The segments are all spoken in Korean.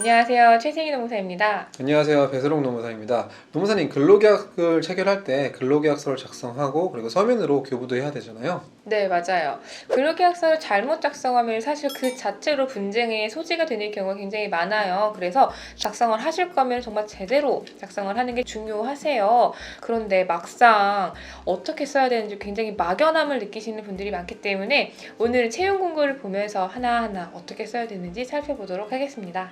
안녕하세요. 최승희 노무사입니다. 안녕하세요. 배수록 노무사입니다. 노무사님, 근로계약을 체결할 때 근로계약서를 작성하고 그리고 서면으로 교부도 해야 되잖아요. 네, 맞아요. 근로계약서를 잘못 작성하면 사실 그 자체로 분쟁의 소지가 되는 경우가 굉장히 많아요. 그래서 작성을 하실 거면 정말 제대로 작성을 하는 게 중요하세요. 그런데 막상 어떻게 써야 되는지 굉장히 막연함을 느끼시는 분들이 많기 때문에 오늘 채용 공고를 보면서 하나하나 어떻게 써야 되는지 살펴보도록 하겠습니다.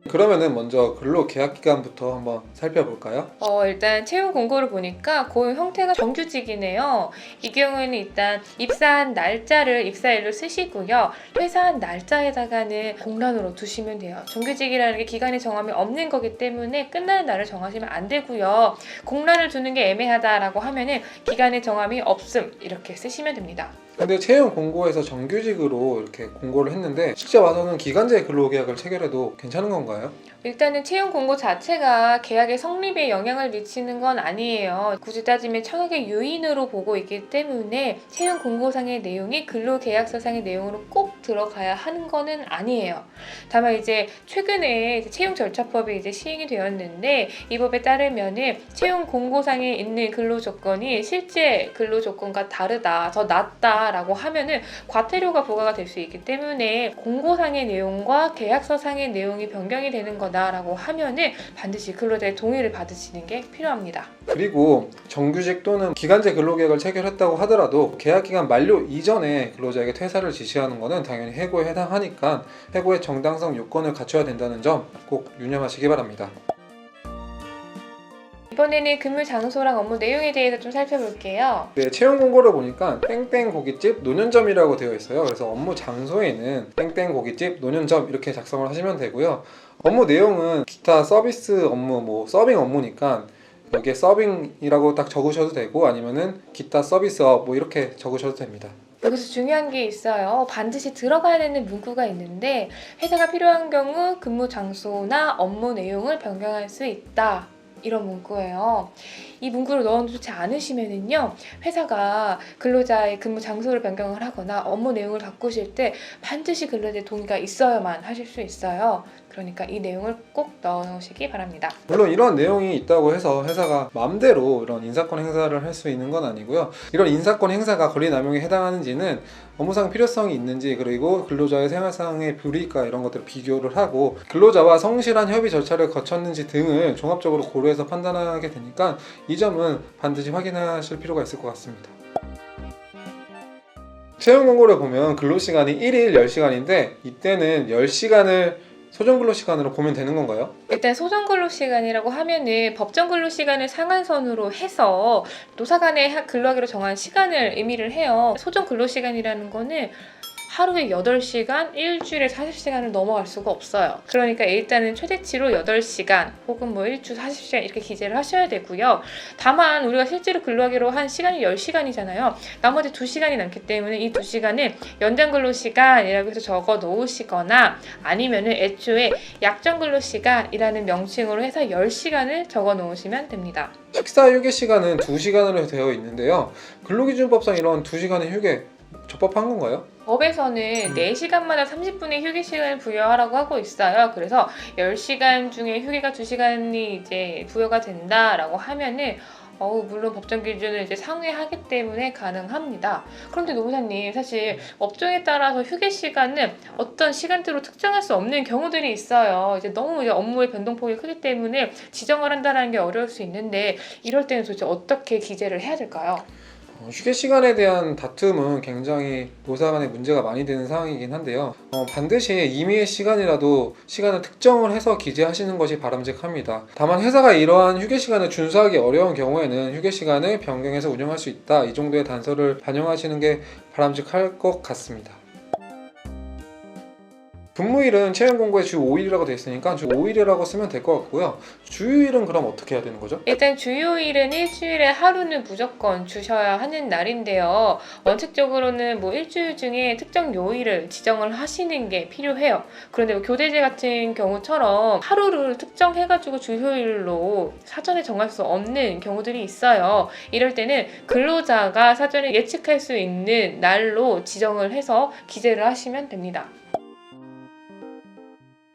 그러면은 먼저 근로계약기간부터 한번 살펴볼까요? 일단 채용 공고를 보니까 고용 형태가 정규직이네요. 이 경우에는 일단 입사한 날짜를 입사일로 쓰시고요. 회사한 날짜에다가는 공란으로 두시면 돼요. 정규직이라는 게 기간이 정함이 없는 거기 때문에 끝나는 날을 정하시면 안 되고요. 공란을 두는 게 애매하다라고 하면은 기간의 정함이 없음 이렇게 쓰시면 됩니다. 근데 채용 공고에서 정규직으로 이렇게 공고를 했는데 실제 와서는 기간제 근로계약을 체결해도 괜찮은 건가요? 일단은 채용 공고 자체가 계약의 성립에 영향을 미치는 건 아니에요. 굳이 따지면 청약의 요인으로 보고 있기 때문에 채용 공고상의 내용이 근로계약서상의 내용으로 꼭 들어가야 하는 거는 아니에요. 다만 이제 최근에 채용 절차법이 이제 시행이 되었는데 이 법에 따르면은 채용 공고상에 있는 근로 조건이 실제 근로 조건과 다르다, 더 낫다라고 하면은 과태료가 부과가 될 수 있기 때문에 공고상의 내용과 계약서상의 내용이 변경이 되는 거다라고 하면은 반드시 근로자의 동의를 받으시는 게 필요합니다. 그리고 정규직 또는 기간제 근로계약을 체결했다고 하더라도 계약기간 만료 이전에 근로자에게 퇴사를 지시하는 것은 당연히 해고에 해당하니까 해고의 정당성 요건을 갖춰야 된다는 점 꼭 유념하시기 바랍니다. 이번에는 근무 장소랑 업무 내용에 대해서 좀 살펴볼게요. 네, 채용 공고를 보니까 땡땡 고깃집 노년점이라고 되어 있어요. 그래서 업무 장소에는 땡땡 고깃집 노년점 이렇게 작성을 하시면 되고요. 업무 내용은 기타 서비스 업무, 서빙 업무니까 여기에 서빙이라고 딱 적으셔도 되고 아니면은 기타 서비스업 이렇게 적으셔도 됩니다. 여기서 중요한 게 있어요. 반드시 들어가야 되는 문구가 있는데 회사가 필요한 경우 근무 장소나 업무 내용을 변경할 수 있다. 이런 문구예요. 이 문구를 넣어놓지 않으시면은요, 회사가 근로자의 근무 장소를 변경을 하거나 업무 내용을 바꾸실 때 반드시 근로자의 동의가 있어야만 하실 수 있어요. 그러니까 이 내용을 꼭 넣어놓으시기 바랍니다. 물론 이런 내용이 있다고 해서 회사가 마음대로 이런 인사권 행사를 할 수 있는 건 아니고요. 이런 인사권 행사가 권리남용에 해당하는지는 업무상 필요성이 있는지 그리고 근로자의 생활상의 불이익과 이런 것들을 비교를 하고 근로자와 성실한 협의 절차를 거쳤는지 등을 종합적으로 고려해서 판단하게 되니까 이 점은 반드시 확인하실 필요가 있을 것 같습니다. 채용 공고를 보면 근로시간이 1일 10시간인데 이때는 10시간을 소정 근로시간으로 보면 되는 건가요? 일단 소정 근로시간이라고 하면은 법정 근로시간을 상한선으로 해서 노사 간의 근로하기로 정한 시간을 의미를 해요. 소정 근로시간이라는 거는 하루에 8시간, 일주일에 40시간을 넘어갈 수가 없어요. 그러니까 일단은 최대치로 8시간 혹은 일주 40시간 이렇게 기재를 하셔야 되고요. 다만 우리가 실제로 근로하기로 한 시간이 10시간이잖아요. 나머지 2시간이 남기 때문에 이 2시간은 연장 근로시간이라고 해서 적어 놓으시거나 아니면은 애초에 약정 근로시간이라는 명칭으로 해서 10시간을 적어 놓으시면 됩니다. 식사 휴게 시간은 2시간으로 되어 있는데요. 근로기준법상 이런 2시간의 휴게 적법한 건가요? 법에서는 4시간마다 30분의 휴게 시간을 부여하라고 하고 있어요. 그래서 10시간 중에 휴게가 2시간이 이제 부여가 된다라고 하면은 물론 법정 기준을 이제 상회하기 때문에 가능합니다. 그런데 노무사님, 사실 업종에 따라서 휴게 시간은 어떤 시간대로 특정할 수 없는 경우들이 있어요. 이제 너무 이제 업무의 변동폭이 크기 때문에 지정을 한다는 게 어려울 수 있는데 이럴 때는 도대체 어떻게 기재를 해야 될까요? 휴게 시간에 대한 다툼은 굉장히 노사 간에 문제가 많이 되는 상황이긴 한데요. 반드시 임의의 시간이라도 시간을 특정을 해서 기재하시는 것이 바람직합니다. 다만 회사가 이러한 휴게 시간을 준수하기 어려운 경우에는 휴게 시간을 변경해서 운영할 수 있다. 이 정도의 단서를 반영하시는 게 바람직할 것 같습니다. 근무일은 채용 공고에 주 5일이라고 되어 있으니까 주 5일이라고 쓰면 될 것 같고요. 주휴일은 그럼 어떻게 해야 되는 거죠? 일단 주요일은 일주일에 하루는 무조건 주셔야 하는 날인데요. 원칙적으로는 일주일 중에 특정 요일을 지정을 하시는 게 필요해요. 그런데 교대제 같은 경우처럼 하루를 특정해가지고 주휴일로 사전에 정할 수 없는 경우들이 있어요. 이럴 때는 근로자가 사전에 예측할 수 있는 날로 지정을 해서 기재를 하시면 됩니다.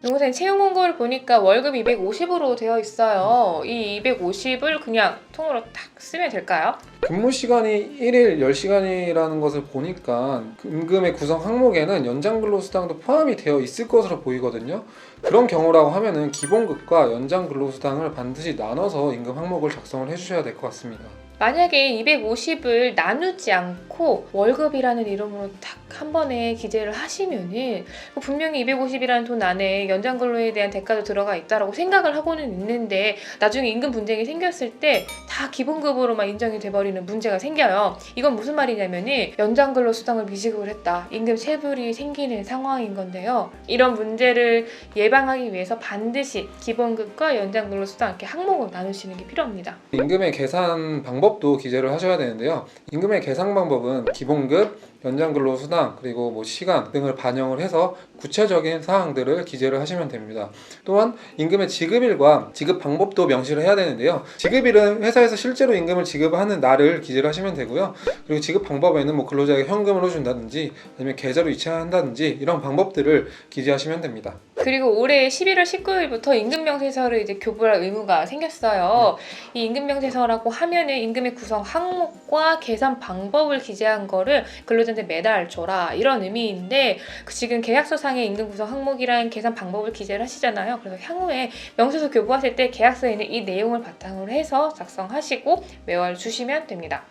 요새 채용 공고를 보니까 월급 250으로 되어 있어요. 이 250을 그냥 통으로 탁 쓰면 될까요? 근무 시간이 1일 10시간이라는 것을 보니까 임금의 구성 항목에는 연장 근로수당도 포함이 되어 있을 것으로 보이거든요. 그런 경우라고 하면은 기본급과 연장 근로수당을 반드시 나눠서 임금 항목을 작성을 해주셔야 될 것 같습니다. 만약에 250을 나누지 않고 월급이라는 이름으로 딱 한 번에 기재를 하시면은 분명히 250이라는 돈 안에 연장 근로에 대한 대가도 들어가 있다라고 생각을 하고는 있는데 나중에 임금 분쟁이 생겼을 때 다 기본급으로만 인정이 돼버리는 문제가 생겨요. 이건 무슨 말이냐면은 연장 근로 수당을 미지급을 했다. 임금 체불이 생기는 상황인 건데요. 이런 문제를 예방하기 위해서 반드시 기본급과 연장 근로 수당 이렇게 항목을 나누시는 게 필요합니다. 임금의 계산 방법도 기재를 하셔야 되는데요. 임금의 계산 방법은 기본급, 연장근로수당, 그리고 시간 등을 반영을 해서 구체적인 사항들을 기재를 하시면 됩니다. 또한 임금의 지급일과 지급 방법도 명시를 해야 되는데요. 지급일은 회사에서 실제로 임금을 지급하는 날을 기재를 하시면 되고요. 그리고 지급 방법에는 근로자에게 현금으로 준다든지 아니면 계좌로 이체한다든지 이런 방법들을 기재하시면 됩니다. 그리고 올해 11월 19일부터 임금명세서를 이제 교부할 의무가 생겼어요. 이 임금명세서라고 하면은 임금의 구성 항목과 계산 방법을 기재한 거를 근로자한테 매달 줘라 이런 의미인데 지금 계약서상의 임금 구성 항목이랑 계산 방법을 기재를 하시잖아요. 그래서 향후에 명세서 교부하실 때 계약서에 있는 이 내용을 바탕으로 해서 작성하시고 매월 주시면 됩니다.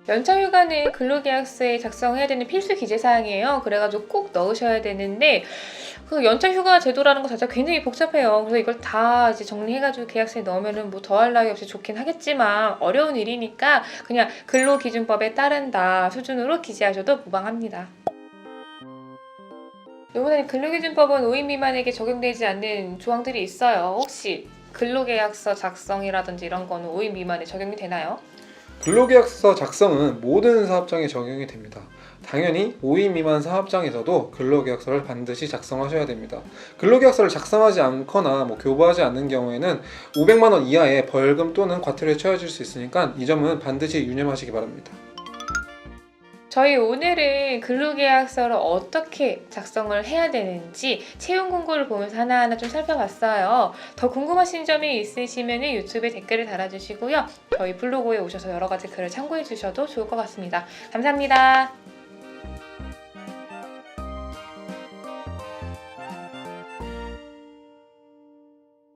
연차휴가는 근로계약서에 작성해야 되는 필수 기재사항이에요. 그래가지고 꼭 넣으셔야 되는데 그 연차휴가 제도라는 거 자체가 굉장히 복잡해요. 그래서 이걸 다 이제 정리해가지고 계약서에 넣으면은 더할 나위 없이 좋긴 하겠지만 어려운 일이니까 그냥 근로기준법에 따른다 수준으로 기재하셔도 무방합니다. 이번에는 근로기준법은 5인 미만에게 적용되지 않는 조항들이 있어요. 혹시 근로계약서 작성이라든지 이런 거는 5인 미만에 적용이 되나요? 근로계약서 작성은 모든 사업장에 적용이 됩니다. 당연히 5인 미만 사업장에서도 근로계약서를 반드시 작성하셔야 됩니다. 근로계약서를 작성하지 않거나 교부하지 않는 경우에는 500만 원 이하의 벌금 또는 과태료에 처해질 수 있으니까 이 점은 반드시 유념하시기 바랍니다. 저희 오늘은 근로계약서를 어떻게 작성을 해야 되는지 채용 공고를 보면서 하나하나 좀 살펴봤어요. 더 궁금하신 점이 있으시면 유튜브에 댓글을 달아주시고요. 저희 블로그에 오셔서 여러 가지 글을 참고해 주셔도 좋을 것 같습니다. 감사합니다.